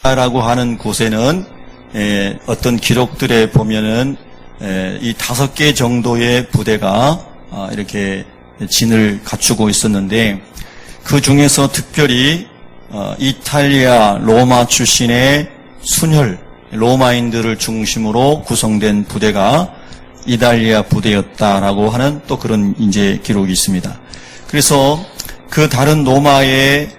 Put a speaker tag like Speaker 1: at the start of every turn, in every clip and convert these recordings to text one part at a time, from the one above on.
Speaker 1: 라고 하는 곳에는 어떤 기록들에 보면은 이 5개 정도의 부대가 이렇게 진을 갖추고 있었는데, 그 중에서 특별히 이탈리아 로마 출신의 순혈 로마인들을 중심으로 구성된 부대가 이달리아 부대였다라고 하는 또 그런 이제 기록이 있습니다. 그래서 그 다른 로마의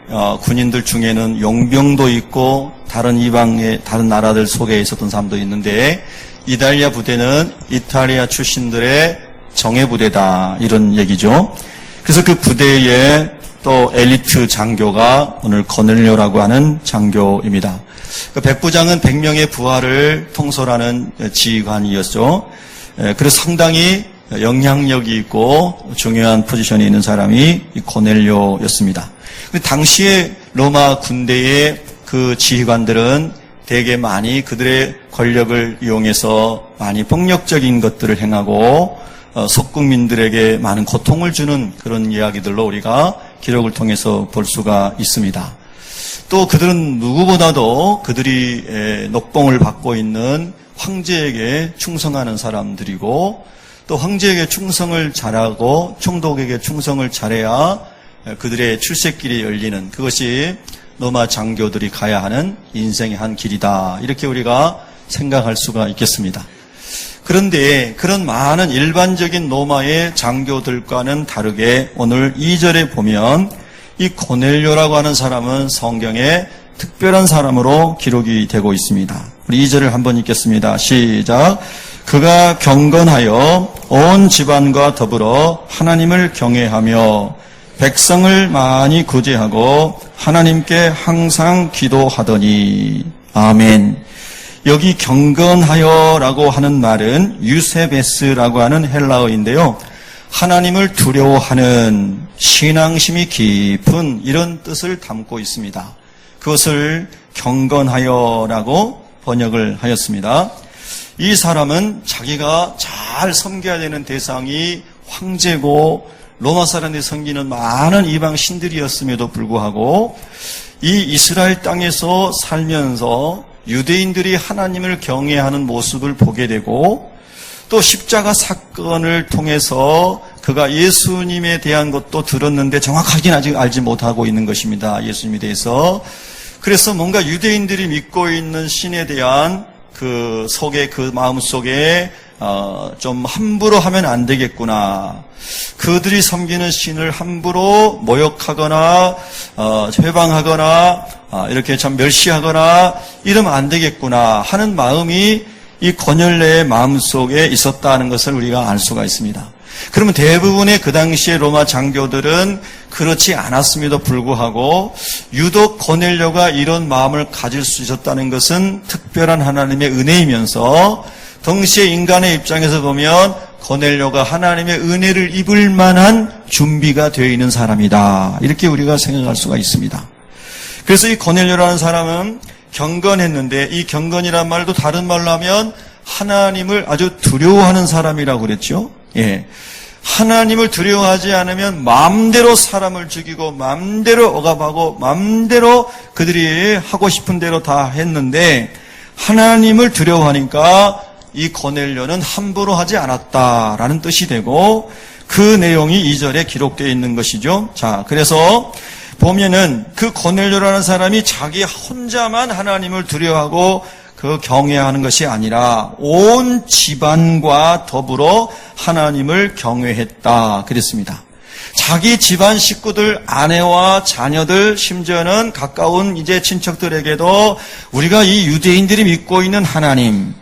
Speaker 1: 군인들 중에는 용병도 있고 다른 이방의 다른 나라들 속에 있었던 사람도 있는데, 이달리아 부대는 이탈리아 출신들의 정예 부대다, 이런 얘기죠. 그래서 그 부대에 또 엘리트 장교가 오늘 거넬료라고 하는 장교입니다. 그 백부장은 100명의 부하를 통솔하는 지휘관이었죠. 그래서 상당히 영향력이 있고 중요한 포지션에 있는 사람이 이 거넬료였습니다. 당시에 로마 군대의 그 지휘관들은 되게 많이 그들의 권력을 이용해서 많이 폭력적인 것들을 행하고 속국민들에게 많은 고통을 주는 그런 이야기들로 우리가 기록을 통해서 볼 수가 있습니다. 또 그들은 누구보다도 그들이 녹봉을 받고 있는 황제에게 충성하는 사람들이고, 또 황제에게 충성을 잘하고 총독에게 충성을 잘해야 그들의 출세길이 열리는, 그것이 로마 장교들이 가야 하는 인생의 한 길이다, 이렇게 우리가 생각할 수가 있겠습니다. 그런데 그런 많은 일반적인 로마의 장교들과는 다르게 오늘 2절에 보면 이 고넬료라고 하는 사람은 성경에 특별한 사람으로 기록이 되고 있습니다. 우리 2절을 한번 읽겠습니다. 시작. 그가 경건하여 온 집안과 더불어 하나님을 경외하며 백성을 많이 구제하고 하나님께 항상 기도하더니. 아멘. 여기 경건하여라고 하는 말은 유세베스라고 하는 헬라어인데요, 하나님을 두려워하는 신앙심이 깊은 이런 뜻을 담고 있습니다. 그것을 경건하여라고 번역을 하였습니다. 이 사람은 자기가 잘 섬겨야 되는 대상이 황제고 로마 사람들이 섬기는 많은 이방 신들이었음에도 불구하고 이 이스라엘 땅에서 살면서 유대인들이 하나님을 경외하는 모습을 보게 되고, 또 십자가 사건을 통해서 그가 예수님에 대한 것도 들었는데 정확하게는 아직 알지 못하고 있는 것입니다. 예수님에 대해서. 그래서 뭔가 유대인들이 믿고 있는 신에 대한 그 속에, 그 마음 속에 좀 함부로 하면 안 되겠구나. 그들이 섬기는 신을 함부로 모욕하거나 회방하거나 이렇게 참 멸시하거나 이러면 안 되겠구나 하는 마음이 이 고넬료의 마음속에 있었다는 것을 우리가 알 수가 있습니다. 그러면 대부분의 그 당시의 로마 장교들은 그렇지 않았음에도 불구하고 유독 고넬료가 이런 마음을 가질 수 있었다는 것은 특별한 하나님의 은혜이면서, 동시에 인간의 입장에서 보면 고넬료가 하나님의 은혜를 입을 만한 준비가 되어 있는 사람이다, 이렇게 우리가 생각할 수가 있습니다. 그래서 이 고넬료라는 사람은 경건했는데, 이 경건이란 말도 다른 말로 하면 하나님을 아주 두려워하는 사람이라고 그랬죠. 예. 하나님을 두려워하지 않으면 마음대로 사람을 죽이고 마음대로 억압하고 마음대로 그들이 하고 싶은 대로 다 했는데, 하나님을 두려워하니까 이 고넬료는 함부로 하지 않았다라는 뜻이 되고, 그 내용이 2절에 기록되어 있는 것이죠. 자, 그래서 보면은 그 고넬료라는 사람이 자기 혼자만 하나님을 두려워하고 그 경외하는 것이 아니라 온 집안과 더불어 하나님을 경외했다 그랬습니다. 자기 집안 식구들, 아내와 자녀들, 심지어는 가까운 이제 친척들에게도 우리가 이 유대인들이 믿고 있는 하나님,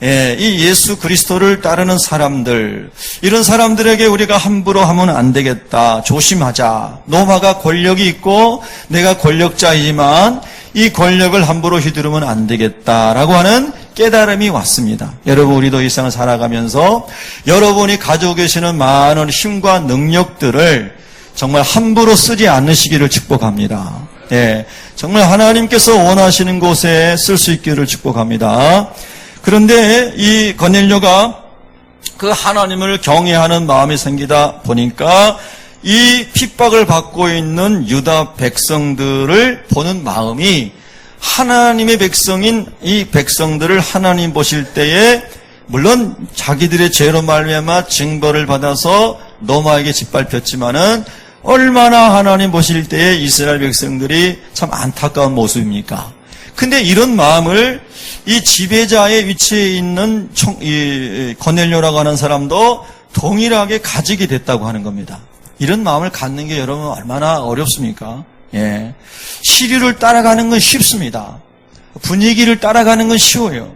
Speaker 1: 이 예수 그리스도를 따르는 사람들, 이런 사람들에게 우리가 함부로 하면 안 되겠다, 조심하자. 로마가 권력이 있고 내가 권력자이지만 이 권력을 함부로 휘두르면 안 되겠다라고 하는 깨달음이 왔습니다. 여러분, 우리도 이 세상을 살아가면서 여러분이 가지고 계시는 많은 힘과 능력들을 정말 함부로 쓰지 않으시기를 축복합니다. 정말 하나님께서 원하시는 곳에 쓸 수 있기를 축복합니다. 그런데 이 고넬료가 그 하나님을 경외하는 마음이 생기다 보니까 이 핍박을 받고 있는 유다 백성들을 보는 마음이 하나님의 백성인 이 백성들을 하나님 보실 때에 물론 자기들의 죄로 말미암아 징벌을 받아서 노마에게 짓밟혔지만은 얼마나 하나님 보실 때에 이스라엘 백성들이 참 안타까운 모습입니까? 근데 이런 마음을 이 지배자의 위치에 있는 이 고넬료라고 하는 사람도 동일하게 가지게 됐다고 하는 겁니다. 이런 마음을 갖는 게 여러분 얼마나 어렵습니까? 예. 시류를 따라가는 건 쉽습니다. 분위기를 따라가는 건 쉬워요.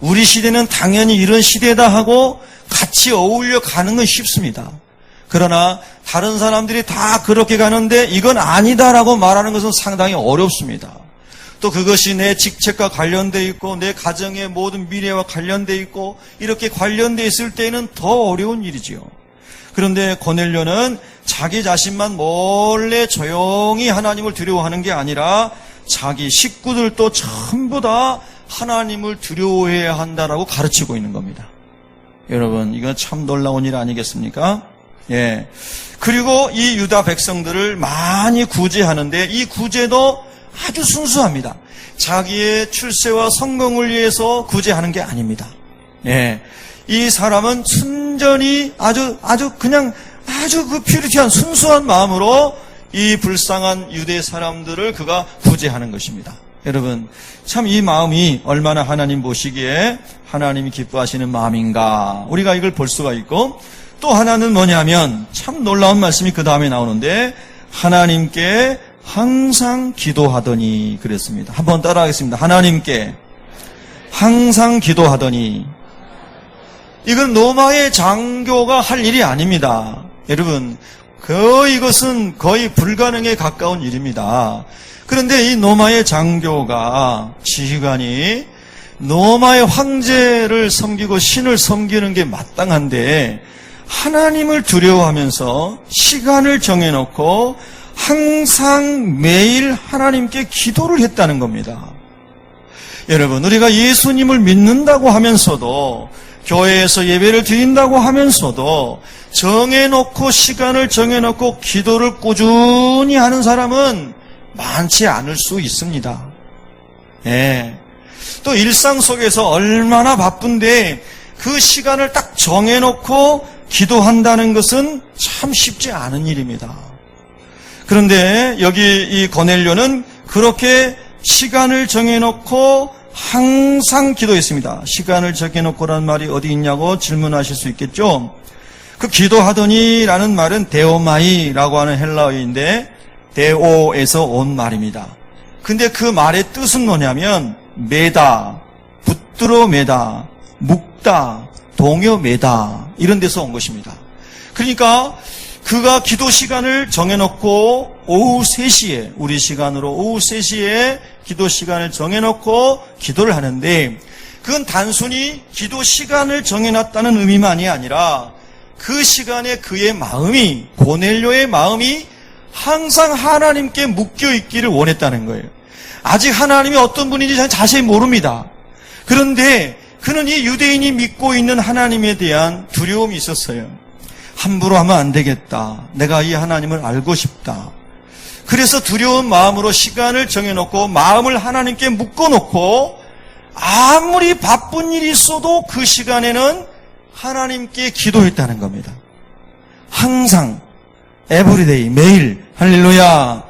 Speaker 1: 우리 시대는 당연히 이런 시대다 하고 같이 어울려 가는 건 쉽습니다. 그러나 다른 사람들이 다 그렇게 가는데 이건 아니다라고 말하는 것은 상당히 어렵습니다. 또 그것이 내 직책과 관련되어 있고 내 가정의 모든 미래와 관련되어 있고 이렇게 관련되어 있을 때는 더 어려운 일이지요. 그런데 고넬료는 자기 자신만 몰래 조용히 하나님을 두려워하는 게 아니라 자기 식구들도 전부 다 하나님을 두려워해야 한다라고 가르치고 있는 겁니다. 여러분, 이건 참 놀라운 일 아니겠습니까? 예. 그리고 이 유다 백성들을 많이 구제하는데 이 구제도 아주 순수합니다. 자기의 출세와 성공을 위해서 구제하는 게 아닙니다. 예. 이 사람은 순전히 아주 그 퓨리티한 순수한 마음으로 이 불쌍한 유대 사람들을 그가 구제하는 것입니다. 여러분, 참 이 마음이 얼마나 하나님 보시기에 하나님이 기뻐하시는 마음인가 우리가 이걸 볼 수가 있고, 또 하나는 뭐냐면 참 놀라운 말씀이 그 다음에 나오는데 하나님께 항상 기도하더니 그랬습니다. 한번 따라하겠습니다. 하나님께 항상 기도하더니. 이건 로마의 장교가 할 일이 아닙니다. 여러분, 이것은 거의 불가능에 가까운 일입니다. 그런데 이 로마의 장교가 지휘관이 로마의 황제를 섬기고 신을 섬기는 게 마땅한데 하나님을 두려워하면서 시간을 정해놓고 항상 매일 하나님께 기도를 했다는 겁니다. 여러분, 우리가 예수님을 믿는다고 하면서도 교회에서 예배를 드린다고 하면서도 정해놓고 시간을 정해놓고 기도를 꾸준히 하는 사람은 많지 않을 수 있습니다. 예. 또 일상 속에서 얼마나 바쁜데 그 시간을 딱 정해놓고 기도한다는 것은 참 쉽지 않은 일입니다. 그런데 여기 이 고넬료는 그렇게 시간을 정해놓고 항상 기도했습니다. 시간을 정해놓고라는 말이 어디 있냐고 질문하실 수 있겠죠. 그 기도하더니라는 말은 데오마이라고 하는 헬라어인데 데오에서 온 말입니다. 근데 그 말의 뜻은 뭐냐면 매다, 붙들어 매다, 묶다, 동여 매다 이런 데서 온 것입니다. 그러니까 그가 기도 시간을 정해놓고 오후 3시에 우리 시간으로 오후 3시에 기도 시간을 정해놓고 기도를 하는데 그건 단순히 기도 시간을 정해놨다는 의미만이 아니라 그 시간에 그의 마음이 고넬료의 마음이 항상 하나님께 묶여있기를 원했다는 거예요. 아직 하나님이 어떤 분인지 자세히 모릅니다. 그런데 그는 이 유대인이 믿고 있는 하나님에 대한 두려움이 있었어요. 함부로 하면 안 되겠다. 내가 이 하나님을 알고 싶다. 그래서 두려운 마음으로 시간을 정해놓고 마음을 하나님께 묶어놓고 아무리 바쁜 일이 있어도 그 시간에는 하나님께 기도했다는 겁니다. 항상 에브리데이 매일 할렐루야.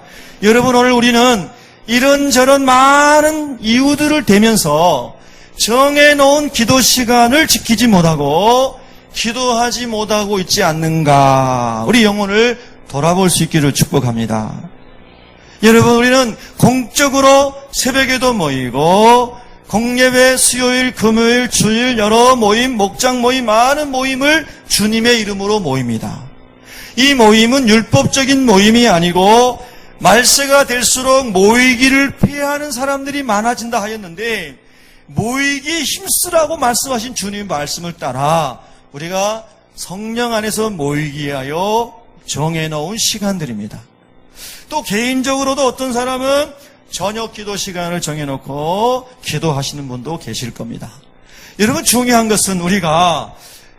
Speaker 1: 여러분, 오늘 우리는 이런저런 많은 이유들을 대면서 정해놓은 기도 시간을 지키지 못하고 기도하지 못하고 있지 않는가. 우리 영혼을 돌아볼 수 있기를 축복합니다. 여러분, 우리는 공적으로 새벽에도 모이고 공예배, 수요일, 금요일, 주일 여러 모임, 목장 모임, 많은 모임을 주님의 이름으로 모입니다. 이 모임은 율법적인 모임이 아니고 말세가 될수록 모이기를 피하는 사람들이 많아진다 하였는데 모이기에 힘쓰라고 말씀하신 주님의 말씀을 따라 우리가 성령 안에서 모이기 위하여 정해놓은 시간들입니다. 또 개인적으로도 어떤 사람은 저녁 기도 시간을 정해놓고 기도하시는 분도 계실 겁니다. 여러분, 중요한 것은 우리가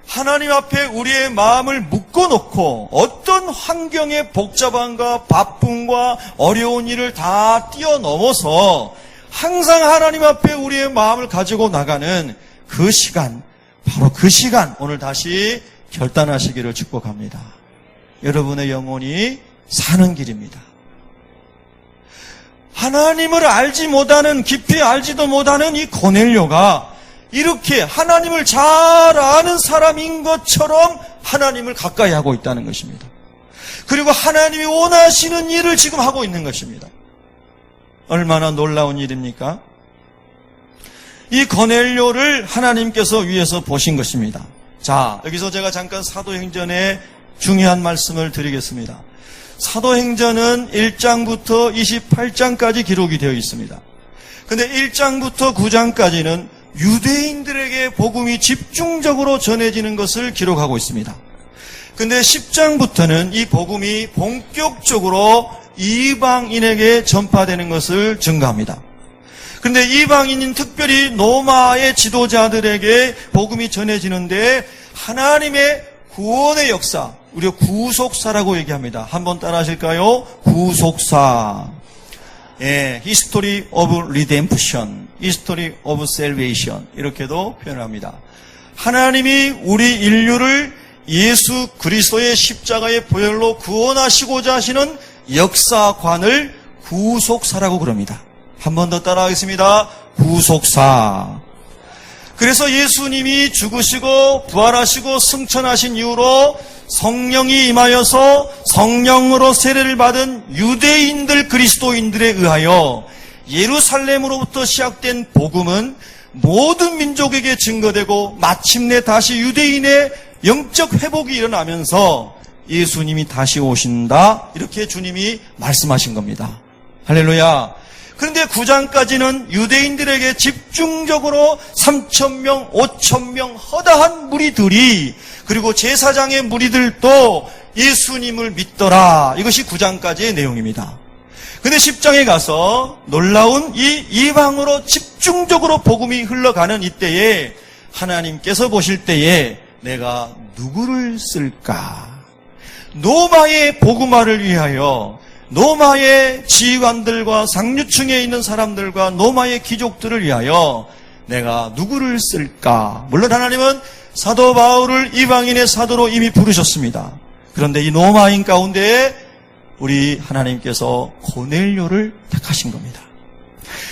Speaker 1: 하나님 앞에 우리의 마음을 묶어놓고 어떤 환경의 복잡함과 바쁨과 어려운 일을 다 뛰어넘어서 항상 하나님 앞에 우리의 마음을 가지고 나가는 그 시간, 바로 그 시간 오늘 다시 결단하시기를 축복합니다. 여러분의 영혼이 사는 길입니다. 하나님을 알지 못하는, 깊이 알지도 못하는 이 고넬료가 이렇게 하나님을 잘 아는 사람인 것처럼 하나님을 가까이 하고 있다는 것입니다. 그리고 하나님이 원하시는 일을 지금 하고 있는 것입니다. 얼마나 놀라운 일입니까? 이 고넬료를 하나님께서 위에서 보신 것입니다. 자, 여기서 제가 잠깐 사도행전의 중요한 말씀을 드리겠습니다. 사도행전은 1장부터 28장까지 기록이 되어 있습니다. 근데 1장부터 9장까지는 유대인들에게 복음이 집중적으로 전해지는 것을 기록하고 있습니다. 근데 10장부터는 이 복음이 본격적으로 이방인에게 전파되는 것을 증가합니다. 그런데 이방인인 특별히 로마의 지도자들에게 복음이 전해지는데 하나님의 구원의 역사, 우리가 구속사라고 얘기합니다. 한번 따라 하실까요? 구속사. 예, History of Redemption, History of Salvation 이렇게도 표현합니다. 하나님이 우리 인류를 예수 그리스도의 십자가의 보혈로 구원하시고자 하시는 역사관을 구속사라고 그럽니다. 한 번 더 따라하겠습니다. 구속사. 그래서 예수님이 죽으시고 부활하시고 승천하신 이후로 성령이 임하여서 성령으로 세례를 받은 유대인들 그리스도인들에 의하여 예루살렘으로부터 시작된 복음은 모든 민족에게 증거되고 마침내 다시 유대인의 영적 회복이 일어나면서 예수님이 다시 오신다, 이렇게 주님이 말씀하신 겁니다. 할렐루야. 그런데 9장까지는 유대인들에게 집중적으로 3,000명, 5,000명 허다한 무리들이, 그리고 제사장의 무리들도 예수님을 믿더라. 이것이 9장까지의 내용입니다. 근데 10장에 가서 놀라운 이 이방으로 집중적으로 복음이 흘러가는 이때에 하나님께서 보실 때에 내가 누구를 쓸까? 노마의 복음화를 위하여, 노마의 지휘관들과 상류층에 있는 사람들과 노마의 귀족들을 위하여 내가 누구를 쓸까? 물론 하나님은 사도 바울을 이방인의 사도로 이미 부르셨습니다. 그런데 이 노마인 가운데 우리 하나님께서 고넬료를 택하신 겁니다.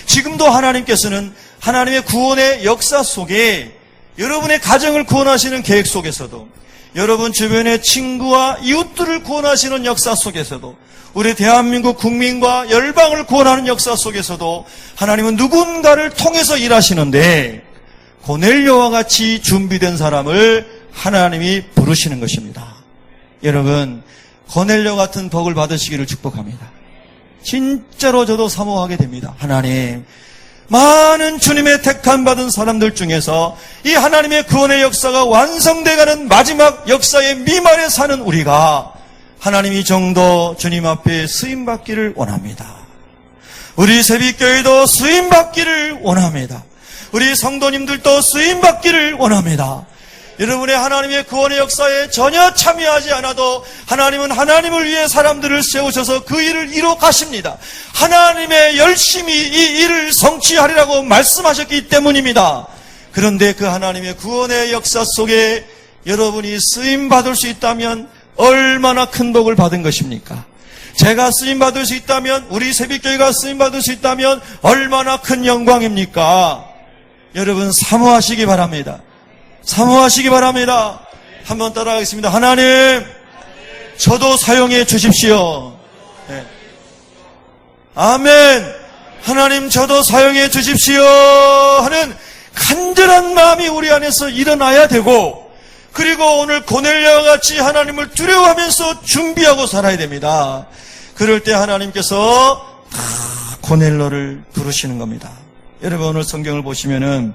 Speaker 1: 지금도 하나님께서는 하나님의 구원의 역사 속에 여러분의 가정을 구원하시는 계획 속에서도, 여러분 주변의 친구와 이웃들을 구원하시는 역사 속에서도, 우리 대한민국 국민과 열방을 구원하는 역사 속에서도 하나님은 누군가를 통해서 일하시는데 고넬료와 같이 준비된 사람을 하나님이 부르시는 것입니다. 여러분, 고넬료 같은 복을 받으시기를 축복합니다. 진짜로 저도 사모하게 됩니다. 하나님, 많은 주님의 택함 받은 사람들 중에서 이 하나님의 구원의 역사가 완성돼가는 마지막 역사의 미말에 사는 우리가 하나님 이 정도 주님 앞에 쓰임받기를 원합니다. 우리 새빛교회도 쓰임받기를 원합니다. 우리 성도님들도 쓰임받기를 원합니다. 여러분의 하나님의 구원의 역사에 전혀 참여하지 않아도 하나님은 하나님을 위해 사람들을 세우셔서 그 일을 이뤄 가십니다. 하나님의 열심히 이 일을 성취하리라고 말씀하셨기 때문입니다. 그런데 그 하나님의 구원의 역사 속에 여러분이 쓰임받을 수 있다면 얼마나 큰 복을 받은 것입니까? 제가 쓰임받을 수 있다면, 우리 새빛교회가 쓰임받을 수 있다면 얼마나 큰 영광입니까? 여러분 사모하시기 바랍니다. 사모하시기 바랍니다. 한번 따라하겠습니다. 하나님, 저도 사용해 주십시오. 네. 아멘. 하나님, 저도 사용해 주십시오 하는 간절한 마음이 우리 안에서 일어나야 되고, 그리고 오늘 고넬료와 같이 하나님을 두려워하면서 준비하고 살아야 됩니다. 그럴 때 하나님께서 다 고넬료를 부르시는 겁니다. 여러분 오늘 성경을 보시면은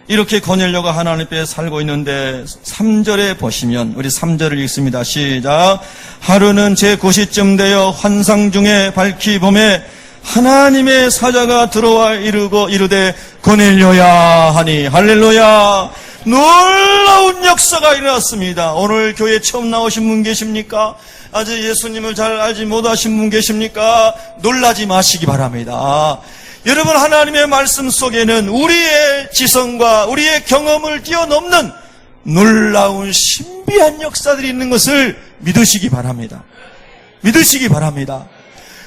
Speaker 1: 이렇게 고넬료가 하나님 앞에 살고 있는데 3절에 보시면, 우리 3절을 읽습니다. 시작. 하루는 제9시쯤 되어 환상 중에 밝히 봄에 하나님의 사자가 들어와 이르되 고넬료야 하니. 할렐루야. 놀라운 역사가 일어났습니다. 오늘 교회 처음 나오신 분 계십니까? 아직 예수님을 잘 알지 못하신 분 계십니까? 놀라지 마시기 바랍니다. 여러분, 하나님의 말씀 속에는 우리의 지성과 우리의 경험을 뛰어넘는 놀라운 신비한 역사들이 있는 것을 믿으시기 바랍니다. 믿으시기 바랍니다.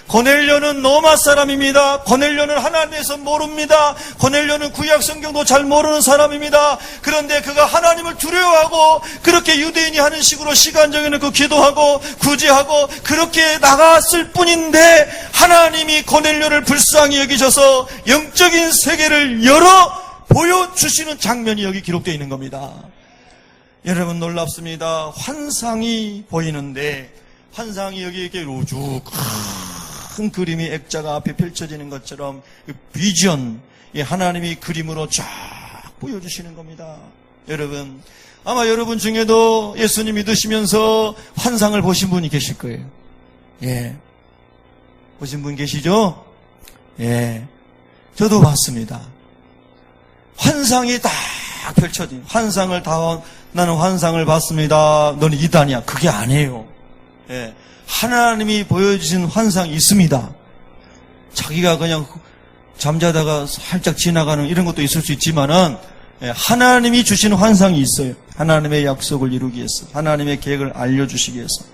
Speaker 1: 고넬료는 로마 사람입니다. 고넬료는 하나님에서 모릅니다. 고넬료는 구약 성경도 잘 모르는 사람입니다. 그런데 그가 하나님을 두려워하고 그렇게 유대인이 하는 식으로 시간 정해놓고 기도하고 구제하고 그렇게 나갔을 뿐인데 하나님이 고넬료를 불쌍히 여기셔서 영적인 세계를 열어 보여주시는 장면이 여기 기록되어 있는 겁니다. 여러분, 놀랍습니다. 환상이 보이는데 환상이 여기 이렇게 우쭉 큰 그림이 액자가 앞에 펼쳐지는 것처럼 그 비전, 하나님이 그림으로 쫙 보여주시는 겁니다. 여러분, 아마 여러분 중에도 예수님 믿으시면서 환상을 보신 분이 계실 거예요. 예, 보신 분 계시죠? 예, 저도 봤습니다. 환상이 딱 펼쳐진, 환상을 나는 환상을 봤습니다. 너는 이단이야. 그게 아니에요. 예, 하나님이 보여주신 환상이 있습니다. 자기가 그냥 잠자다가 살짝 지나가는 이런 것도 있을 수 있지만은 하나님이 주신 환상이 있어요. 하나님의 약속을 이루기 위해서, 하나님의 계획을 알려주시기 위해서.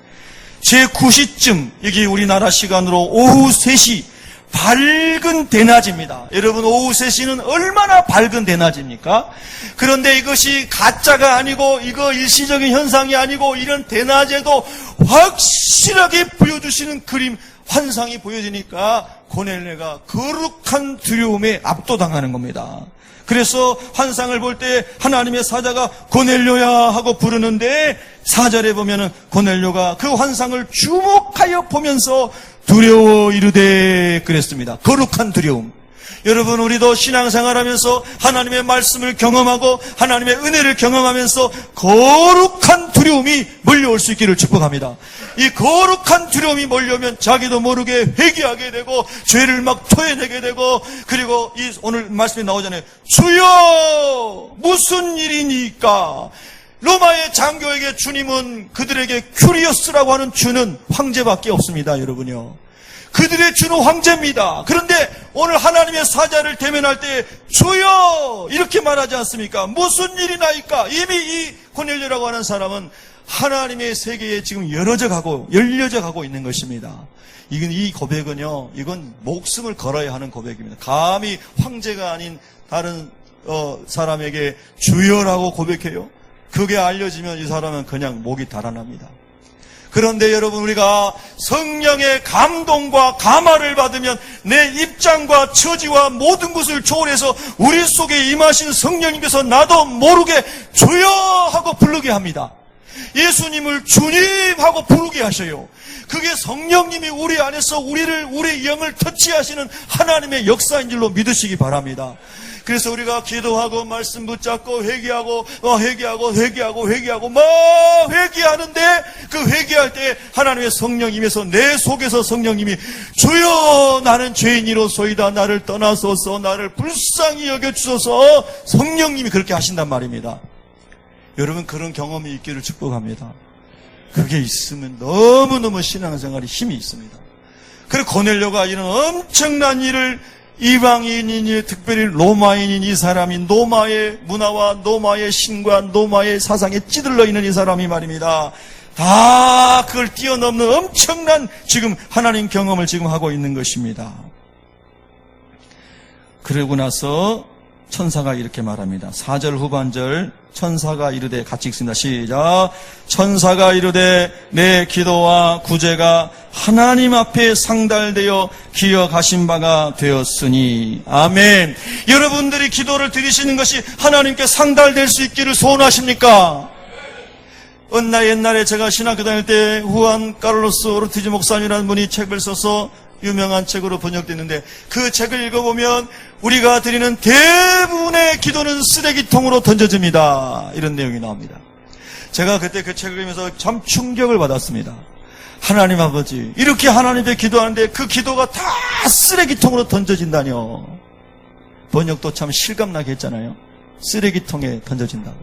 Speaker 1: 제9시쯤 여기 우리나라 시간으로 오후 3시 밝은 대낮입니다. 여러분, 오후 3시는 얼마나 밝은 대낮입니까? 그런데 이것이 가짜가 아니고 이거 일시적인 현상이 아니고 이런 대낮에도 확실하게 보여주시는 그림, 환상이 보여지니까 고넬료가 거룩한 두려움에 압도당하는 겁니다. 그래서 환상을 볼 때 하나님의 사자가 고넬료야 하고 부르는데 4절에 보면은 고넬료가 그 환상을 주목하여 보면서 두려워 이르되 그랬습니다. 거룩한 두려움. 여러분, 우리도 신앙생활하면서 하나님의 말씀을 경험하고 하나님의 은혜를 경험하면서 거룩한 두려움이 몰려올 수 있기를 축복합니다. 이 거룩한 두려움이 몰려오면 자기도 모르게 회개하게 되고 죄를 막 토해내게 되고, 그리고 이 오늘 말씀이 나오잖아요. 주여 무슨 일이니까? 로마의 장교에게 주님은 그들에게 큐리어스라고 하는 주는 황제밖에 없습니다. 여러분요, 그들의 주는 황제입니다. 그런데 오늘 하나님의 사자를 대면할 때 주여 이렇게 말하지 않습니까? 무슨 일이 나이까? 이미 이 고넬료라고 하는 사람은 하나님의 세계에 지금 열려져 가고 있는 것입니다. 이 고백은요, 이건 목숨을 걸어야 하는 고백입니다. 감히 황제가 아닌 다른 사람에게 주여라고 고백해요? 그게 알려지면 이 사람은 그냥 목이 달아납니다. 그런데 여러분, 우리가 성령의 감동과 감화를 받으면 내 입장과 처지와 모든 것을 초월해서 우리 속에 임하신 성령님께서 나도 모르게 주여 하고 부르게 합니다. 예수님을 주님 하고 부르게 하셔요. 그게 성령님이 우리 안에서 우리 영을 터치하시는 하나님의 역사인 줄로 믿으시기 바랍니다. 그래서 우리가 기도하고 말씀 붙잡고 회개하고 막 회개하는데 그 회개할 때 하나님의 성령님에서 내 속에서 성령님이 주여 나는 죄인이로소이다 나를 떠나소서 나를 불쌍히 여겨주소서 성령님이 그렇게 하신단 말입니다. 여러분, 그런 경험이 있기를 축복합니다. 그게 있으면 너무너무 신앙생활에 힘이 있습니다. 그리고 고넬료가 이런 엄청난 일을 이방인이니 특별히 로마인인 이 사람이 노마의 문화와 노마의 신과 노마의 사상에 찌들러 있는 이 사람이 말입니다. 다 그걸 뛰어넘는 엄청난 지금 하나님 경험을 지금 하고 있는 것입니다. 그러고 나서 천사가 이렇게 말합니다. 4절 후반절 천사가 이르되, 같이 읽습니다. 시작. 천사가 이르되 내 기도와 구제가 하나님 앞에 상달되어 기억하신 바가 되었으니. 아멘. 여러분들이 기도를 드리시는 것이 하나님께 상달될 수 있기를 소원하십니까? 어느 날 옛날에 제가 신학교 다닐 때 후안 카를로스 오르티즈 목사님이라는 분이 책을 써서 유명한 책으로 번역됐는데 그 책을 읽어보면 우리가 드리는 대부분의 기도는 쓰레기통으로 던져집니다. 이런 내용이 나옵니다. 제가 그때 그 책을 읽으면서 참 충격을 받았습니다. 하나님 아버지, 이렇게 하나님께 기도하는데 그 기도가 다 쓰레기통으로 던져진다뇨. 번역도 참 실감나게 했잖아요. 쓰레기통에 던져진다고.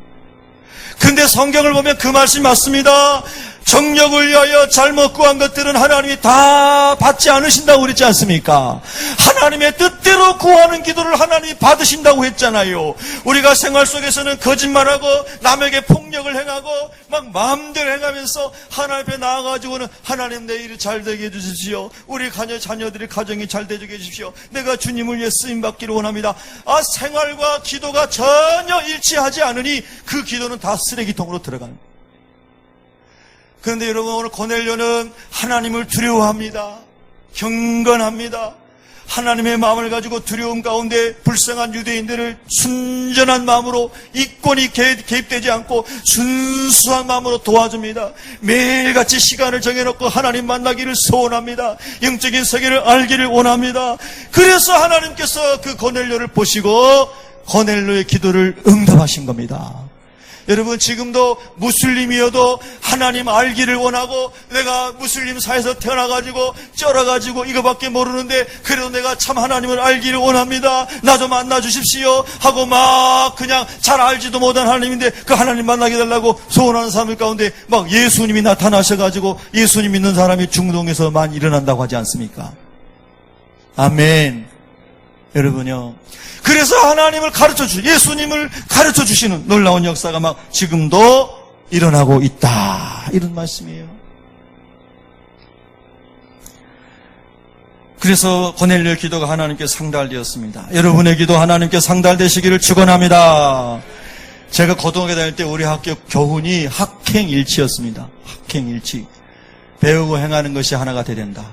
Speaker 1: 근데 성경을 보면 그 말씀이 맞습니다. 정력을 위하여 잘못 구한 것들은 하나님이 다 받지 않으신다고 그랬지 않습니까? 하나님의 뜻대로 구하는 기도를 하나님이 받으신다고 했잖아요. 우리가 생활 속에서는 거짓말하고 남에게 폭력을 행하고 막 마음대로 행하면서 하나님 앞에 나아가지고는 하나님 내 일이 잘 되게 해주십시오. 우리 자녀들이 가정이 잘 되게 해주십시오. 내가 주님을 위해 쓰임받기를 원합니다. 생활과 기도가 전혀 일치하지 않으니 그 기도는 다 쓰레기통으로 들어가는 거예요. 그런데 여러분, 오늘 고넬료는 하나님을 두려워합니다. 경건합니다. 하나님의 마음을 가지고 두려움 가운데 불쌍한 유대인들을 순전한 마음으로 이권이 개입되지 않고 순수한 마음으로 도와줍니다. 매일같이 시간을 정해놓고 하나님 만나기를 소원합니다. 영적인 세계를 알기를 원합니다. 그래서 하나님께서 그 고넬료를 보시고 고넬료의 기도를 응답하신 겁니다. 여러분, 지금도 무슬림이어도 하나님 알기를 원하고 내가 무슬림 사회에서 태어나가지고 쩔어가지고 이거밖에 모르는데 그래도 내가 참 하나님을 알기를 원합니다. 나 좀 만나주십시오 하고 막 그냥 잘 알지도 못한 하나님인데 그 하나님 만나게 달라고 소원하는 사람들 가운데 막 예수님이 나타나셔가지고 예수님 믿는 사람이 중동에서 많이 일어난다고 하지 않습니까? 아멘. 여러분요, 그래서 하나님을 예수님을 가르쳐 주시는 놀라운 역사가 막 지금도 일어나고 있다, 이런 말씀이에요. 그래서 고넬료의 기도가 하나님께 상달되었습니다. 여러분의 기도 하나님께 상달되시기를 축원합니다. 제가 고등학교 다닐 때 우리 학교 교훈이 학행일치였습니다. 학행일치. 배우고 행하는 것이 하나가 돼야 된다.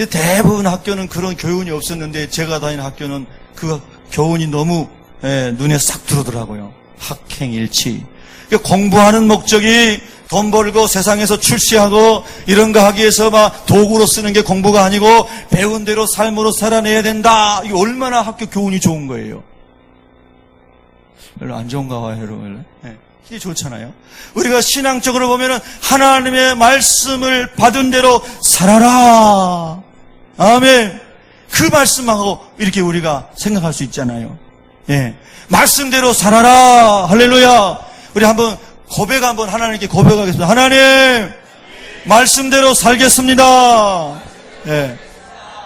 Speaker 1: 대부분 학교는 그런 교훈이 없었는데 제가 다니는 학교는 그 교훈이 너무 눈에 싹 들어오더라고요. 학행일치. 공부하는 목적이 돈 벌고 세상에서 출세하고 이런 거 하기 위해서 막 도구로 쓰는 게 공부가 아니고 배운 대로 삶으로 살아내야 된다. 이게 얼마나 학교 교훈이 좋은 거예요. 별로 안 좋은가 봐요, 여러분. 이게 좋잖아요. 우리가 신앙적으로 보면은 하나님의 말씀을 받은 대로 살아라. 아멘. 그 말씀하고 이렇게 우리가 생각할 수 있잖아요. 예. 말씀대로 살아라. 할렐루야. 우리 한번 하나님께 고백하겠습니다. 하나님, 말씀대로 살겠습니다. 예.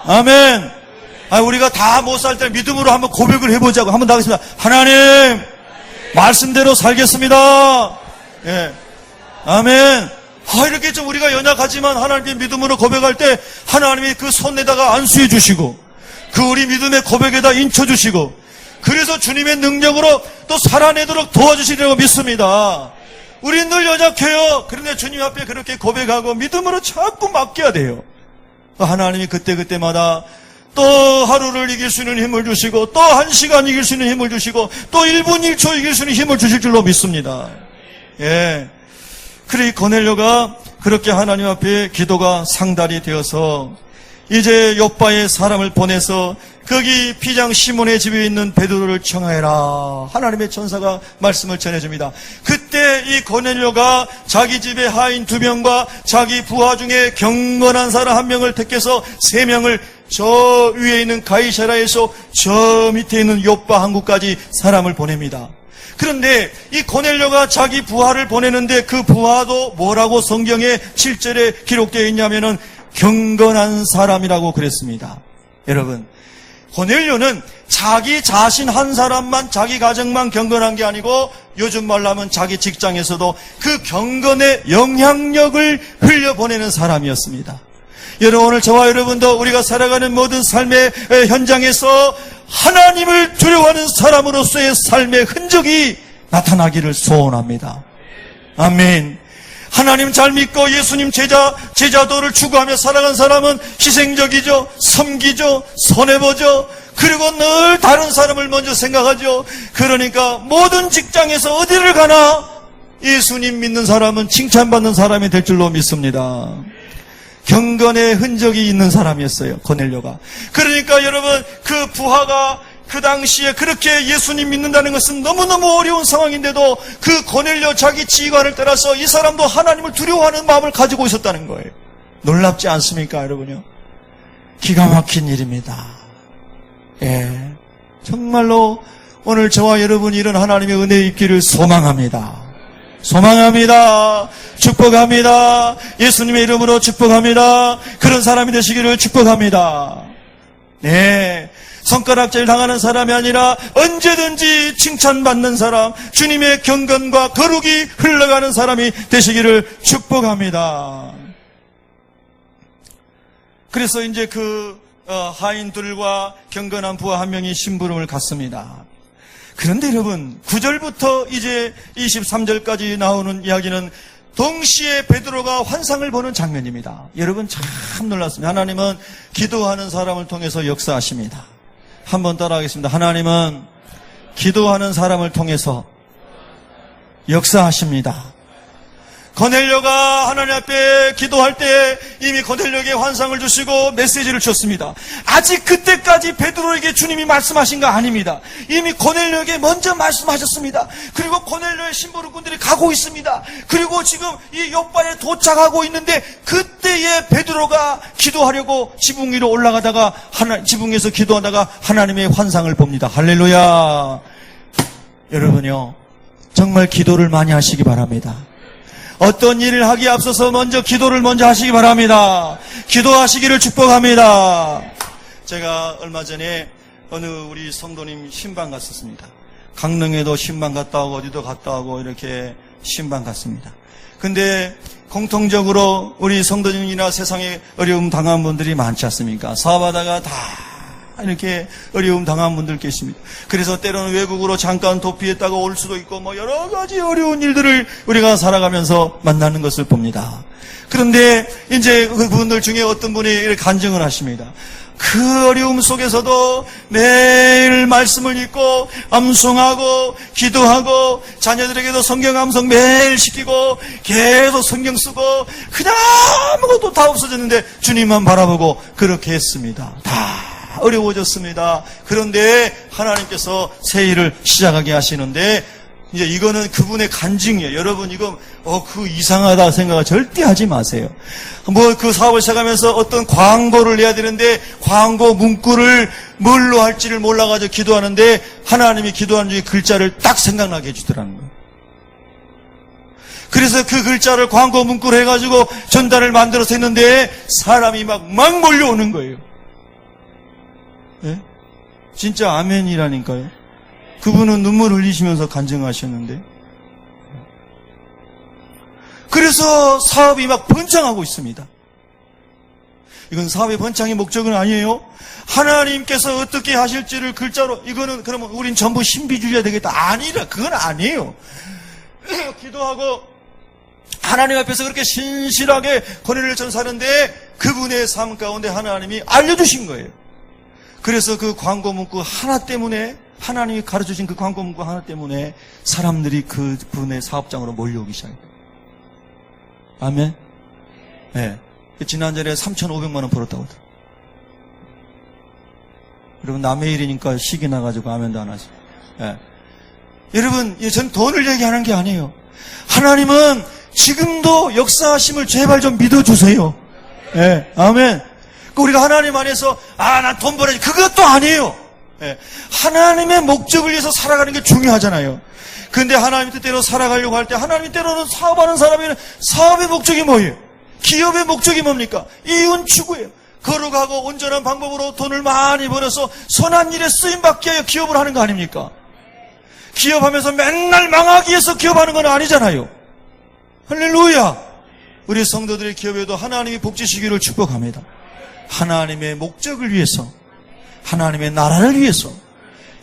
Speaker 1: 아멘. 우리가 다 못 살 때 믿음으로 한번 고백을 해보자고. 한번 나가겠습니다. 하나님, 말씀대로 살겠습니다. 예. 아멘. 이렇게 좀 우리가 연약하지만 하나님께 믿음으로 고백할 때 하나님이 그 손에다가 안수해 주시고 그 우리 믿음의 고백에다 인쳐 주시고 그래서 주님의 능력으로 또 살아내도록 도와주시려고 믿습니다. 우리 늘 연약해요. 그런데 주님 앞에 그렇게 고백하고 믿음으로 자꾸 맡겨야 돼요. 하나님이 그때마다 또 하루를 이길 수 있는 힘을 주시고 또 1시간 이길 수 있는 힘을 주시고 또 1분 1초 이길 수 있는 힘을 주실 줄로 믿습니다. 예. 그래, 이 고넬료가 그렇게 하나님 앞에 기도가 상달이 되어서 이제 요바에 사람을 보내서 거기 피장 시몬의 집에 있는 베드로를 청하해라. 하나님의 천사가 말씀을 전해줍니다. 그때 이 고넬료가 자기 집의 하인 2명과 자기 부하 중에 경건한 사람 1명을 택해서 3명을 저 위에 있는 가이사랴에서 저 밑에 있는 요바 항구까지 사람을 보냅니다. 그런데 이 고넬료가 자기 부하를 보내는데 그 부하도 뭐라고 성경에 7절에 기록되어 있냐면은 경건한 사람이라고 그랬습니다. 여러분, 고넬료는 자기 자신 한 사람만, 자기 가정만 경건한 게 아니고 요즘 말로 하면 자기 직장에서도 그 경건의 영향력을 흘려보내는 사람이었습니다. 여러분, 오늘 저와 여러분도 우리가 살아가는 모든 삶의 현장에서 하나님을 두려워하는 사람으로서의 삶의 흔적이 나타나기를 소원합니다. 아멘. 하나님 잘 믿고 예수님 제자도를 추구하며 살아간 사람은 희생적이죠, 섬기죠, 손해보죠. 그리고 늘 다른 사람을 먼저 생각하죠. 그러니까 모든 직장에서 어디를 가나 예수님 믿는 사람은 칭찬받는 사람이 될 줄로 믿습니다. 경건의 흔적이 있는 사람이었어요, 고넬료가. 그러니까 여러분, 그 부하가 그 당시에 그렇게 예수님 믿는다는 것은 너무너무 어려운 상황인데도 그 고넬료 자기 지휘관을 따라서 이 사람도 하나님을 두려워하는 마음을 가지고 있었다는 거예요. 놀랍지 않습니까, 여러분요? 기가 막힌 일입니다. 정말로 오늘 저와 여러분이 이런 하나님의 은혜에 있기를 소망합니다. 소망합니다. 축복합니다. 예수님의 이름으로 축복합니다. 그런 사람이 되시기를 축복합니다. 네. 손가락질 당하는 사람이 아니라 언제든지 칭찬받는 사람, 주님의 경건과 거룩이 흘러가는 사람이 되시기를 축복합니다. 그래서 이제 그 하인들과 경건한 부하 한 명이 심부름을 갔습니다. 그런데 여러분, 9절부터 이제 23절까지 나오는 이야기는 동시에 베드로가 환상을 보는 장면입니다. 여러분 참 놀랐습니다. 하나님은 기도하는 사람을 통해서 역사하십니다. 한번 따라하겠습니다. 하나님은 기도하는 사람을 통해서 역사하십니다. 고넬료가 하나님 앞에 기도할 때 이미 고넬료에게 환상을 주시고 메시지를 줬습니다. 아직 그때까지 베드로에게 주님이 말씀하신 거 아닙니다. 이미 고넬료에게 먼저 말씀하셨습니다. 그리고 고넬료의 심부름꾼들이 가고 있습니다. 그리고 지금 이 요바에 도착하고 있는데 그때에 베드로가 기도하려고 지붕 위로 올라가다가 지붕 위에서 기도하다가 하나님의 환상을 봅니다. 할렐루야. 여러분요, 정말 기도를 많이 하시기 바랍니다. 어떤 일을 하기에 앞서서 먼저 기도를 먼저 하시기 바랍니다. 기도하시기를 축복합니다. 제가 얼마 전에 어느 우리 성도님 신방 갔었습니다. 강릉에도 신방 갔다 오고 어디도 갔다 오고 이렇게 신방 갔습니다. 근데 공통적으로 우리 성도님이나 세상에 어려움 당한 분들이 많지 않습니까? 사업하다가 다 이렇게 어려움 당한 분들 계십니다. 그래서 때로는 외국으로 잠깐 도피했다가 올 수도 있고 뭐 여러 가지 어려운 일들을 우리가 살아가면서 만나는 것을 봅니다. 그런데 이제 그분들 중에 어떤 분이 이렇게 간증을 하십니다. 그 어려움 속에서도 매일 말씀을 읽고 암송하고 기도하고 자녀들에게도 성경 암송 매일 시키고 계속 성경 쓰고 그냥 아무것도 다 없어졌는데 주님만 바라보고 그렇게 했습니다. 다 어려워졌습니다. 그런데 하나님께서 새 일을 시작하게 하시는데 이제 이거는 그분의 간증이에요. 여러분 이거 그 이상하다 생각을 절대 하지 마세요. 뭐 그 사업을 시작하면서 어떤 광고를 내야 되는데 광고 문구를 뭘로 할지를 몰라가지고 기도하는데 하나님이 기도하는 중에 글자를 딱 생각나게 해주더라는 거예요. 그래서 그 글자를 광고 문구로 해가지고 전달을 만들어서 했는데 사람이 막 몰려오는 거예요. 예? 진짜 아멘이라니까요. 그분은 눈물 흘리시면서 간증하셨는데 그래서 사업이 막 번창하고 있습니다. 이건 사업의 번창의 목적은 아니에요. 하나님께서 어떻게 하실지를 글자로 이거는 그러면 우린 전부 신비주의가 되겠다. 아니라 그건 아니에요. 기도하고 하나님 앞에서 그렇게 신실하게 권위를 전사하는데 그분의 삶 가운데 하나님이 알려주신 거예요. 그래서 그 광고 문구 하나 때문에 하나님이 가르쳐주신 그 광고 문구 하나 때문에 사람들이 그분의 사업장으로 몰려오기 시작해요. 아멘. 네. 지난달에 3,500만 원 벌었다고 하더라고요. 여러분 남의 일이니까 시기 나가지고 아멘도 안 하시고. 네. 여러분 전 돈을 얘기하는 게 아니에요. 하나님은 지금도 역사하심을 제발 좀 믿어주세요. 네. 아멘. 우리가 하나님 안에서 난 돈 벌어야지 그것도 아니에요. 네. 하나님의 목적을 위해서 살아가는 게 중요하잖아요. 근데 하나님 뜻대로 살아가려고 할 때 하나님 때로는 사업하는 사람에는 사업의 목적이 뭐예요? 기업의 목적이 뭡니까? 이윤 추구예요. 거룩하고 온전한 방법으로 돈을 많이 벌어서 선한 일에 쓰임받기 위하여 기업을 하는 거 아닙니까? 기업하면서 맨날 망하기 위해서 기업하는 건 아니잖아요. 할렐루야. 우리 성도들의 기업에도 하나님이 복지시기를 축복합니다. 하나님의 목적을 위해서 하나님의 나라를 위해서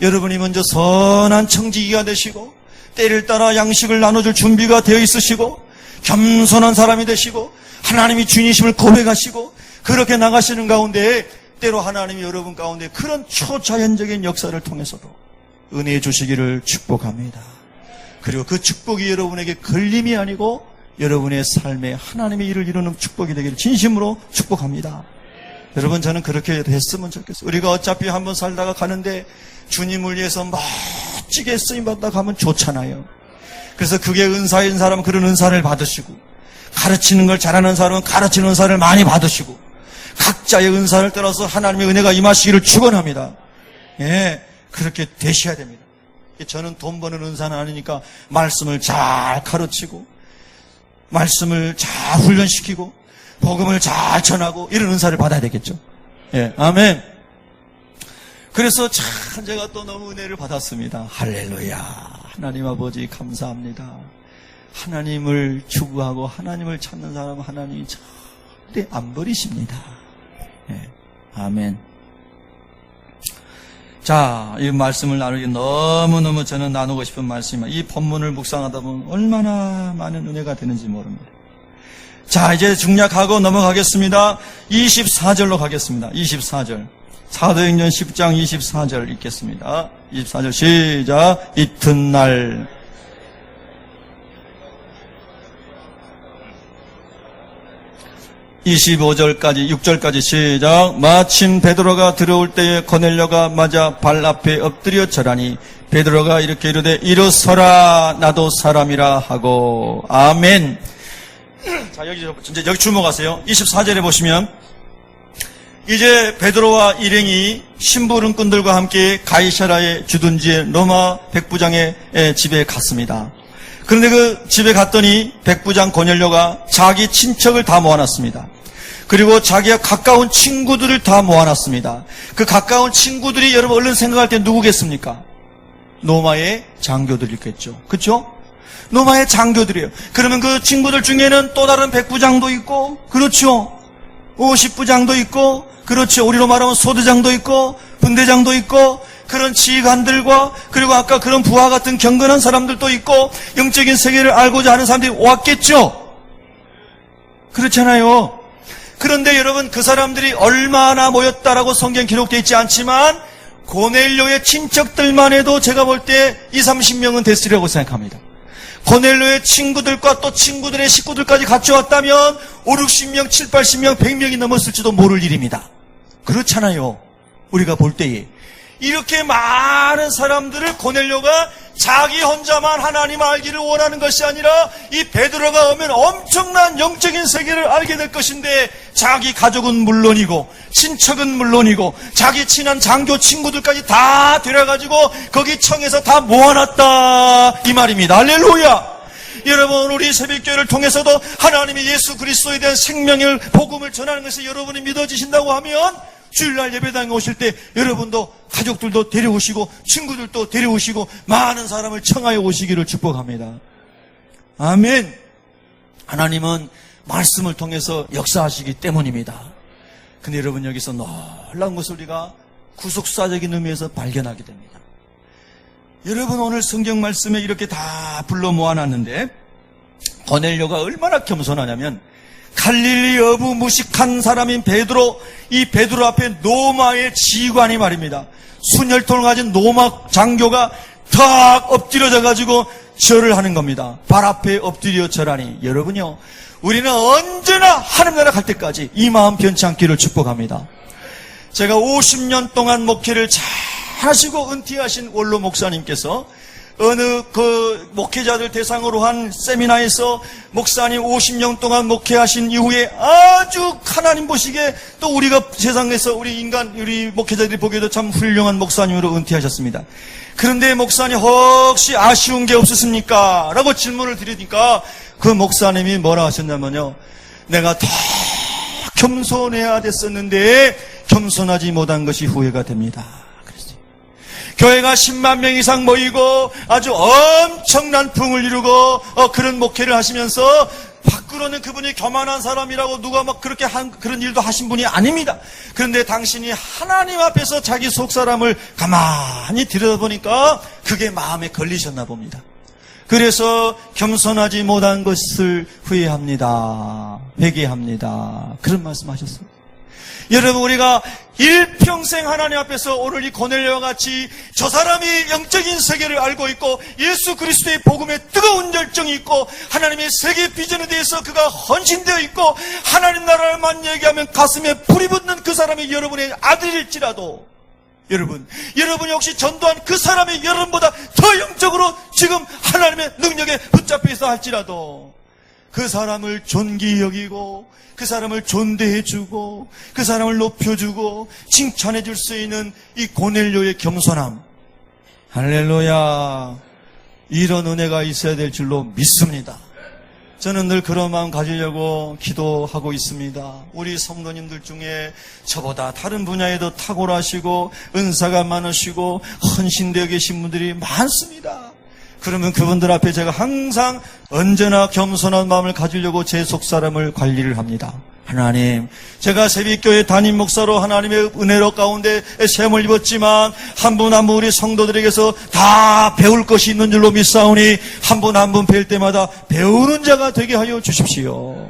Speaker 1: 여러분이 먼저 선한 청지기가 되시고 때를 따라 양식을 나눠줄 준비가 되어 있으시고 겸손한 사람이 되시고 하나님이 주님이심을 고백하시고 그렇게 나가시는 가운데 때로 하나님이 여러분 가운데 그런 초자연적인 역사를 통해서도 은혜 주시기를 축복합니다. 그리고 그 축복이 여러분에게 걸림이 아니고 여러분의 삶에 하나님의 일을 이루는 축복이 되기를 진심으로 축복합니다. 여러분 저는 그렇게 됐으면 좋겠어요. 우리가 어차피 한번 살다가 가는데 주님을 위해서 멋지게 쓰임받다 가면 좋잖아요. 그래서 그게 은사인 사람은 그런 은사를 받으시고 가르치는 걸 잘하는 사람은 가르치는 은사를 많이 받으시고 각자의 은사를 따라서 하나님의 은혜가 임하시기를 축원합니다. 예, 그렇게 되셔야 됩니다. 저는 돈 버는 은사는 아니니까 말씀을 잘 가르치고 말씀을 잘 훈련시키고 복음을 잘 전하고 이런 은사를 받아야 되겠죠. 예, 아멘. 그래서 참 제가 또 너무 은혜를 받았습니다. 할렐루야. 하나님 아버지 감사합니다. 하나님을 추구하고 하나님을 찾는 사람은 하나님이 절대 안 버리십니다. 예, 아멘. 자, 이 말씀을 나누기 너무너무 저는 나누고 싶은 말씀이지만 이 본문을 묵상하다 보면 얼마나 많은 은혜가 되는지 모릅니다. 자, 이제 중략하고 넘어가겠습니다. 24절로 가겠습니다. 24절. 사도행전 10장 24절 읽겠습니다. 24절 시작. 이튿날 25절까지 6절까지 시작. 마침 베드로가 들어올 때에 고넬료가 맞아 발 앞에 엎드려 절하니 베드로가 이렇게 이르되 일어서라 나도 사람이라 하고. 아멘. 자, 여기 주목하세요. 24절에 보시면 이제 베드로와 일행이 심부름꾼들과 함께 가이사라의 주둔지의 로마 백부장의 집에 갔습니다. 그런데 그 집에 갔더니 백부장 고넬료가 자기 친척을 다 모아놨습니다. 그리고 자기가 가까운 친구들을 다 모아놨습니다. 그 가까운 친구들이 여러분 얼른 생각할 때 누구겠습니까? 로마의 장교들이겠죠. 그렇죠? 로마의 장교들이에요. 그러면 그 친구들 중에는 또 다른 백부장도 있고, 그렇죠? 50부장도 있고, 그렇죠? 우리로 말하면 소대장도 있고, 분대장도 있고, 그런 지휘관들과 그리고 아까 그런 부하 같은 경건한 사람들도 있고 영적인 세계를 알고자 하는 사람들이 왔겠죠? 그렇잖아요. 그런데 여러분 그 사람들이 얼마나 모였다라고 성경 기록되어 있지 않지만 고넬료의 친척들만 해도 제가 볼 때 20-30명은 됐으리라고 생각합니다. 고넬료의 친구들과 또 친구들의 식구들까지 같이 왔다면 50-60명, 70-80명, 100명이 넘었을지도 모를 일입니다. 그렇잖아요. 우리가 볼 때에 이렇게 많은 사람들을 고넬료가 자기 혼자만 하나님 알기를 원하는 것이 아니라 이 베드로가 오면 엄청난 영적인 세계를 알게 될 것인데 자기 가족은 물론이고 친척은 물론이고 자기 친한 장교 친구들까지 다 데려가지고 거기 청에서 다 모아놨다 이 말입니다. 할렐루야. 여러분 우리 새벽교회를 통해서도 하나님이 예수 그리스도에 대한 생명을 복음을 전하는 것을 여러분이 믿어지신다고 하면 주일날 예배당에 오실 때 여러분도 가족들도 데려오시고 친구들도 데려오시고 많은 사람을 청하여 오시기를 축복합니다. 아멘. 하나님은 말씀을 통해서 역사하시기 때문입니다. 근데 여러분 여기서 놀라운 것을 우리가 구속사적인 의미에서 발견하게 됩니다. 여러분 오늘 성경 말씀에 이렇게 다 불러 모아놨는데 고넬료가 얼마나 겸손하냐면 갈릴리 어부 무식한 사람인 베드로, 이 베드로 앞에 로마의 지휘관이 말입니다. 순혈통을 가진 로마 장교가 탁 엎드려져 가지고 절을 하는 겁니다. 발 앞에 엎드려 절하니 여러분요 우리는 언제나 하나님 나라 갈 때까지 이 마음 변치 않기를 축복합니다. 제가 50년 동안 목회를 잘 하시고 은퇴하신 원로 목사님께서 어느 그 목회자들 대상으로 한 세미나에서 목사님 50년 동안 목회하신 이후에 아주 하나님 보시기에 또 우리가 세상에서 우리 목회자들이 보기에도 참 훌륭한 목사님으로 은퇴하셨습니다. 그런데 목사님 혹시 아쉬운 게 없으십니까? 라고 질문을 드리니까 그 목사님이 뭐라 하셨냐면요. 내가 더 겸손해야 됐었는데 겸손하지 못한 것이 후회가 됩니다. 교회가 10만 명 이상 모이고 아주 엄청난 풍을 이루고 그런 목회를 하시면서 밖으로는 그분이 교만한 사람이라고 누가 막 그렇게 그런 일도 하신 분이 아닙니다. 그런데 당신이 하나님 앞에서 자기 속사람을 가만히 들여다보니까 그게 마음에 걸리셨나 봅니다. 그래서 겸손하지 못한 것을 후회합니다. 회개합니다. 그런 말씀하셨어요. 여러분 우리가 일평생 하나님 앞에서 오늘 이 고넬료와 같이 저 사람이 영적인 세계를 알고 있고 예수 그리스도의 복음에 뜨거운 열정이 있고 하나님의 세계 비전에 대해서 그가 헌신되어 있고 하나님 나라를만 얘기하면 가슴에 불이 붙는 그 사람이 여러분의 아들일지라도 여러분이 혹시 전도한 그 사람이 여러분보다 더 영적으로 지금 하나님의 능력에 붙잡혀 있어 할지라도 그 사람을 존귀히 여기고 그 사람을 존대해주고 그 사람을 높여주고 칭찬해줄 수 있는 이 고넬료의 겸손함 할렐루야. 이런 은혜가 있어야 될 줄로 믿습니다. 저는 늘 그런 마음 가지려고 기도하고 있습니다. 우리 성도님들 중에 저보다 다른 분야에도 탁월하시고 은사가 많으시고 헌신되어 계신 분들이 많습니다. 그러면 그분들 앞에 제가 항상 언제나 겸손한 마음을 가지려고 제 속사람을 관리를 합니다. 하나님, 제가 새벽교회 담임 목사로 하나님의 은혜로 가운데 세움을 입었지만 한 분 한 분 우리 성도들에게서 다 배울 것이 있는 줄로 믿사오니 한 분 한 분 뵐 때마다 배우는 자가 되게 하여 주십시오.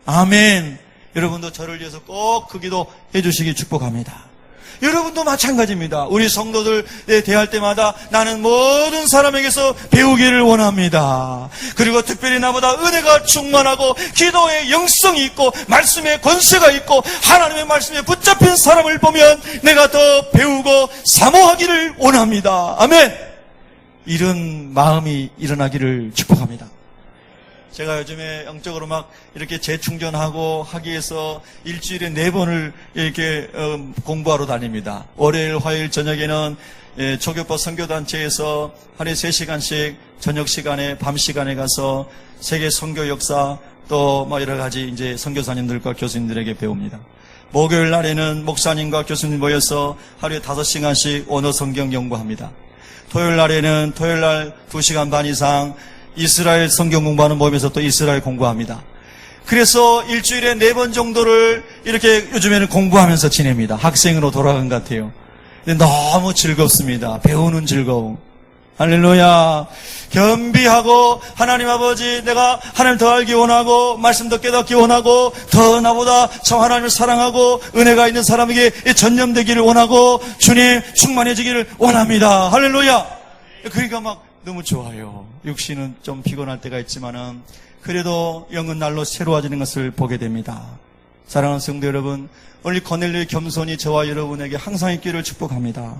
Speaker 1: 아멘. 여러분도 저를 위해서 꼭 그 기도 해주시기 축복합니다. 여러분도 마찬가지입니다. 우리 성도들에 대할 때마다 나는 모든 사람에게서 배우기를 원합니다. 그리고 특별히 나보다 은혜가 충만하고 기도의 영성이 있고 말씀의 권세가 있고 하나님의 말씀에 붙잡힌 사람을 보면 내가 더 배우고 사모하기를 원합니다. 아멘. 이런 마음이 일어나기를 축복합니다. 제가 요즘에 영적으로 막 이렇게 재충전하고 하기 위해서 일주일에 4번을 이렇게 공부하러 다닙니다. 월요일, 화요일 저녁에는 초교법 선교단체에서 하루에 3시간씩 저녁 시간에, 밤 시간에 가서 세계 선교 역사 또 뭐 여러 가지 이제 선교사님들과 교수님들에게 배웁니다. 목요일 날에는 목사님과 교수님 모여서 하루에 5시간씩 언어 성경 연구합니다. 토요일 날에는 토요일 날 2시간 반 이상 이스라엘 성경 공부하는 모임에서 또 이스라엘 공부합니다. 그래서 일주일에 4번 정도를 이렇게 요즘에는 공부하면서 지냅니다. 학생으로 돌아간 것 같아요. 근데 너무 즐겁습니다. 배우는 즐거움. 할렐루야. 겸비하고 하나님 아버지 내가 하나님 더 알기 원하고 말씀 더 깨닫기 원하고 더 나보다 참 하나님을 사랑하고 은혜가 있는 사람에게 전념되기를 원하고 주님 충만해지기를 원합니다. 할렐루야. 그러니까 막 너무 좋아요. 육신은 좀 피곤할 때가 있지만은 그래도 영은 날로 새로워지는 것을 보게 됩니다. 사랑하는 성도 여러분, 오늘 코넬료의 겸손이 저와 여러분에게 항상 있기를 축복합니다.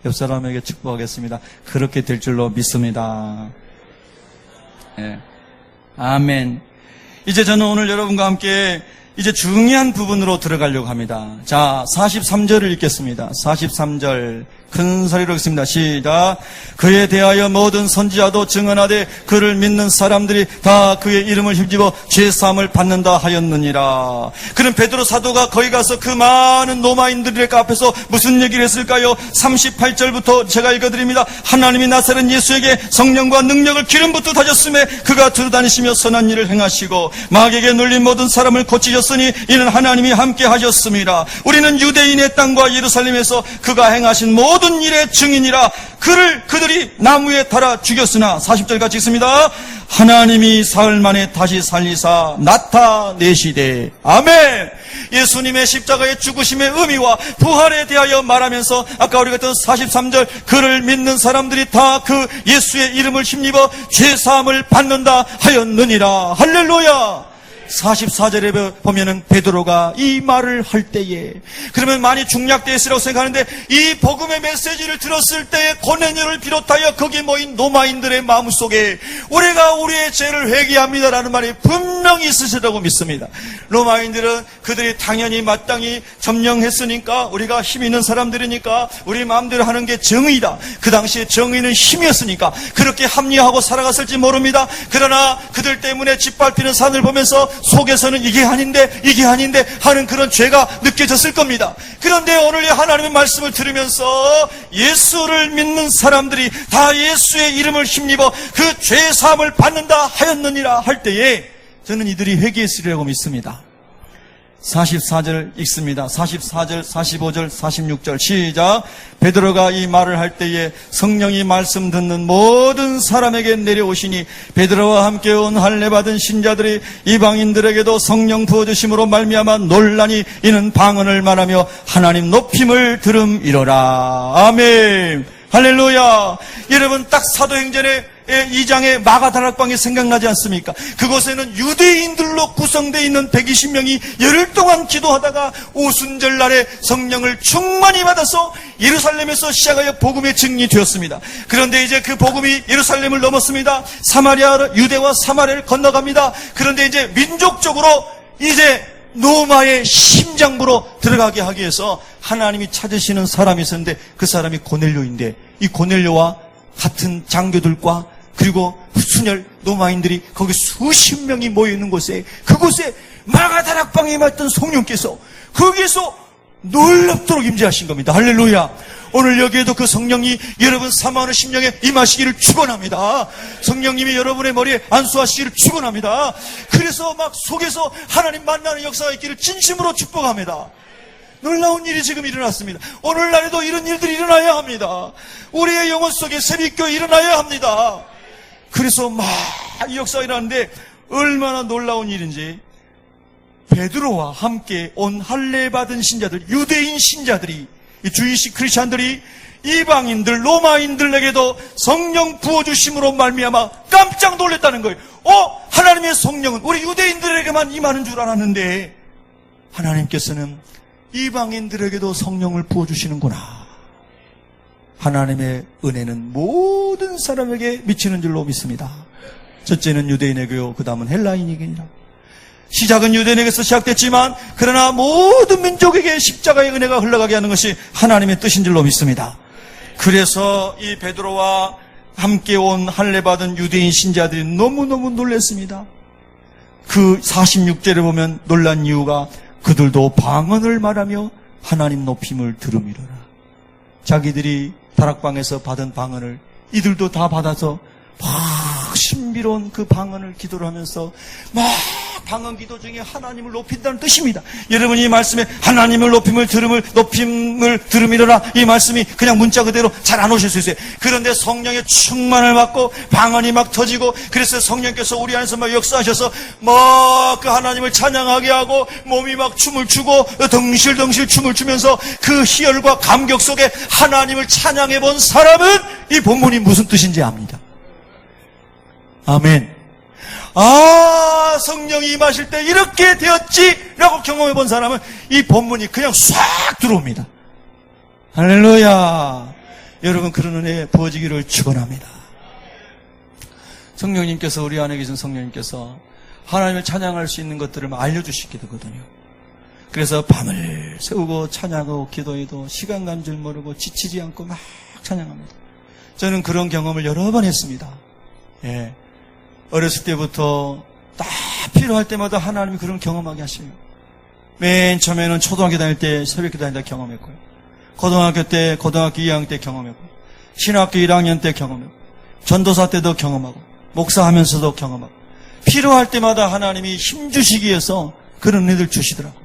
Speaker 1: 옆 사람에게 축복하겠습니다. 그렇게 될 줄로 믿습니다. 네. 아멘. 이제 저는 오늘 여러분과 함께 이제 중요한 부분으로 들어가려고 합니다. 자, 43절을 읽겠습니다. 43절. 큰 소리로 읽습니다. 시작. 그에 대하여 모든 선지자도 증언하되 그를 믿는 사람들이 다 그의 이름을 힘입어 죄사함을 받는다 하였느니라. 그럼 베드로 사도가 거기 가서 그 많은 로마인들의 앞에서 무슨 얘기를 했을까요? 38절부터 제가 읽어드립니다. 하나님이 나사렛 예수에게 성령과 능력을 기름 붓듯 하셨음에 그가 두루다니시며 선한 일을 행하시고 마귀에게 눌린 모든 사람을 고치셨으니 이는 하나님이 함께 하셨습니다. 우리는 유대인의 땅과 예루살렘에서 그가 행하신 모든 일의 증인이라. 그들이 나무에 달아 죽였으나 40절 같이 읽습니다. 하나님이 사흘 만에 다시 살리사 나타내시되. 아멘. 예수님의 십자가의 죽으심의 의미와 부활에 대하여 말하면서 아까 우리가 했던 43절 그를 믿는 사람들이 다 그 예수의 이름을 힘입어 죄사함을 받는다 하였느니라. 할렐루야. 44절에 보면은 베드로가 이 말을 할 때에 그러면 많이 중략되어 있으라고 생각하는데 이 복음의 메시지를 들었을 때에 고넬료를 비롯하여 거기 모인 로마인들의 마음속에 우리가 우리의 죄를 회개합니다라는 말이 분명히 있으시다고 믿습니다. 로마인들은 그들이 당연히 마땅히 점령했으니까 우리가 힘 있는 사람들이니까 우리 마음대로 하는 게 정의다. 그 당시에 정의는 힘이었으니까 그렇게 합리화하고 살아갔을지 모릅니다. 그러나 그들 때문에 짓밟히는 산을 보면서 속에서는 이게 아닌데 하는 그런 죄가 느껴졌을 겁니다. 그런데 오늘 이 하나님의 말씀을 들으면서 예수를 믿는 사람들이 다 예수의 이름을 힘입어 그 죄 사함을 받는다 하였느니라 할 때에 저는 이들이 회개했으리라고 믿습니다. 44절 읽습니다. 44절, 45절, 46절 시작. 베드로가 이 말을 할 때에 성령이 말씀 듣는 모든 사람에게 내려오시니 베드로와 함께 온 할례 받은 신자들이 이방인들에게도 성령 부어주심으로 말미암아 놀라니 이는 방언을 말하며 하나님 높임을 들음이로라. 아멘. 할렐루야. 여러분 딱 사도행전에 2장의 마가 다락방이 생각나지 않습니까? 그곳에는 유대인들로 구성되어 있는 120명이 열흘 동안 기도하다가 오순절 날에 성령을 충만히 받아서 예루살렘에서 시작하여 복음의 증인이 되었습니다. 그런데 이제 그 복음이 예루살렘을 넘었습니다. 유대와 사마리아를 건너갑니다. 그런데 이제 민족적으로 이제 로마의 심장부로 들어가게 하기 위해서 하나님이 찾으시는 사람이 있었는데 그 사람이 고넬료인데, 이 고넬료와 같은 장교들과 그리고 순혈 노마인들이 거기 수십 명이 모여있는 곳에, 그곳에 마가다락방에 임했던 성령께서 거기에서 놀랍도록 임재하신 겁니다. 할렐루야. 오늘 여기에도 그 성령이 여러분 사모하는 심령에 임하시기를 축원합니다. 성령님이 여러분의 머리에 안수하시기를 축원합니다. 그래서 막 속에서 하나님 만나는 역사가 있기를 진심으로 축복합니다. 놀라운 일이 지금 일어났습니다. 오늘날에도 이런 일들이 일어나야 합니다. 우리의 영혼 속에 새벽교회 일어나야 합니다. 그래서 막 이 역사가 일어났는데 얼마나 놀라운 일인지, 베드로와 함께 온 할례 받은 신자들, 유대인 신자들이, 이 주이식 크리스찬들이 이방인들, 로마인들에게도 성령 부어주심으로 말미암아 깜짝 놀랐다는 거예요. 하나님의 성령은 우리 유대인들에게만 임하는 줄 알았는데 하나님께서는 이방인들에게도 성령을 부어주시는구나. 하나님의 은혜는 모든 사람에게 미치는 줄로 믿습니다. 첫째는 유대인에게요, 그 다음은 헬라인에게니라. 시작은 유대인에게서 시작됐지만 그러나 모든 민족에게 십자가의 은혜가 흘러가게 하는 것이 하나님의 뜻인 줄로 믿습니다. 그래서 이 베드로와 함께 온 할례 받은 유대인 신자들이 너무너무 놀랐습니다. 그 46절에 보면 놀란 이유가 그들도 방언을 말하며 하나님 높임을 들음이로라. 자기들이 다락방에서 받은 방언을 이들도 다 받아서 막 신비로운 그 방언을 기도를 하면서 막 방언 기도 중에 하나님을 높인다는 뜻입니다. 여러분, 이 말씀에 하나님을 높임을 들음이로라, 이 말씀이 그냥 문자 그대로 잘 안 오실 수 있어요. 그런데 성령의 충만을 받고 방언이 막 터지고, 그래서 성령께서 우리 안에서 막 역사하셔서 막 그 하나님을 찬양하게 하고 몸이 막 춤을 추고 덩실덩실 춤을 추면서 그 희열과 감격 속에 하나님을 찬양해 본 사람은 이 본문이 무슨 뜻인지 압니다. 아멘. 성령이 임하실 때 이렇게 되었지라고 경험해 본 사람은 이 본문이 그냥 싹 들어옵니다. 할렐루야. 여러분, 그런 은혜 부어지기를 축원합니다. 성령님께서, 우리 안에 계신 성령님께서 하나님을 찬양할 수 있는 것들을 알려주시게 되거든요. 그래서 밤을 새우고 찬양하고 기도해도 시간 간 줄 모르고 지치지 않고 막 찬양합니다. 저는 그런 경험을 여러 번 했습니다. 예. 어렸을 때부터 딱 필요할 때마다 하나님이 그런 경험하게 하시면, 맨 처음에는 초등학교 다닐 때 새벽 기도 다니다 경험했고요. 고등학교 2학년 때 경험했고, 신학교 1학년 때 경험했고, 전도사 때도 경험하고, 목사하면서도 경험하고, 필요할 때마다 하나님이 힘주시기 위해서 그런 은혜들 주시더라고요.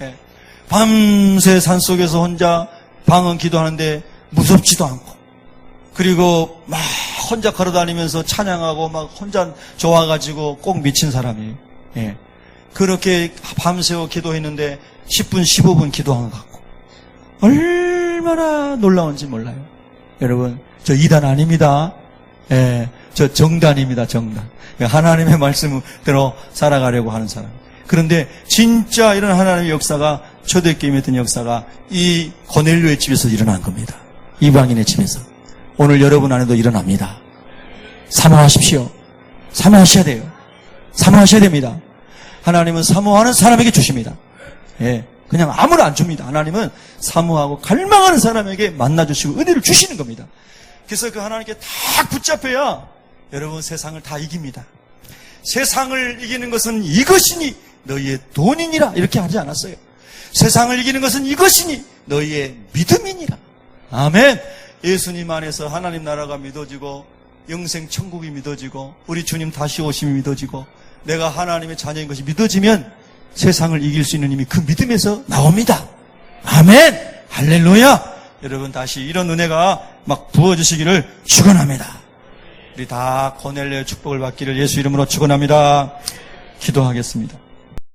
Speaker 1: 예. 밤새 산속에서 혼자 방언 기도하는데 무섭지도 않고, 그리고 막 혼자 걸어다니면서 찬양하고 막 혼자 좋아가지고 꼭 미친 사람이에요. 예. 그렇게 밤새워 기도했는데 10분, 15분 기도한 것 같고, 얼마나 놀라운지 몰라요. 여러분, 저 이단 아닙니다. 예. 저 정단입니다, 정단. 하나님의 말씀대로 살아가려고 하는 사람. 그런데 진짜 이런 하나님의 역사가, 초대교회에 있던 역사가 이 고넬료의 집에서 일어난 겁니다. 이방인의 집에서. 오늘 여러분 안에도 일어납니다. 사모하십시오. 사모하셔야 돼요. 사모하셔야 됩니다. 하나님은 사모하는 사람에게 주십니다. 예, 그냥 아무나 안 줍니다. 하나님은 사모하고 갈망하는 사람에게 만나주시고 은혜를 주시는 겁니다. 그래서 그 하나님께 딱 붙잡혀야 여러분 세상을 다 이깁니다. 세상을 이기는 것은 이것이니 너희의 돈이니라, 이렇게 하지 않았어요. 세상을 이기는 것은 이것이니 너희의 믿음이니라. 아멘. 예수님 안에서 하나님 나라가 믿어지고 영생 천국이 믿어지고 우리 주님 다시 오심이 믿어지고 내가 하나님의 자녀인 것이 믿어지면 세상을 이길 수 있는 힘이 그 믿음에서 나옵니다. 아멘. 할렐루야. 여러분, 다시 이런 은혜가 막 부어주시기를 축원합니다. 우리 다 고넬료의 축복을 받기를 예수 이름으로 축원합니다. 기도하겠습니다.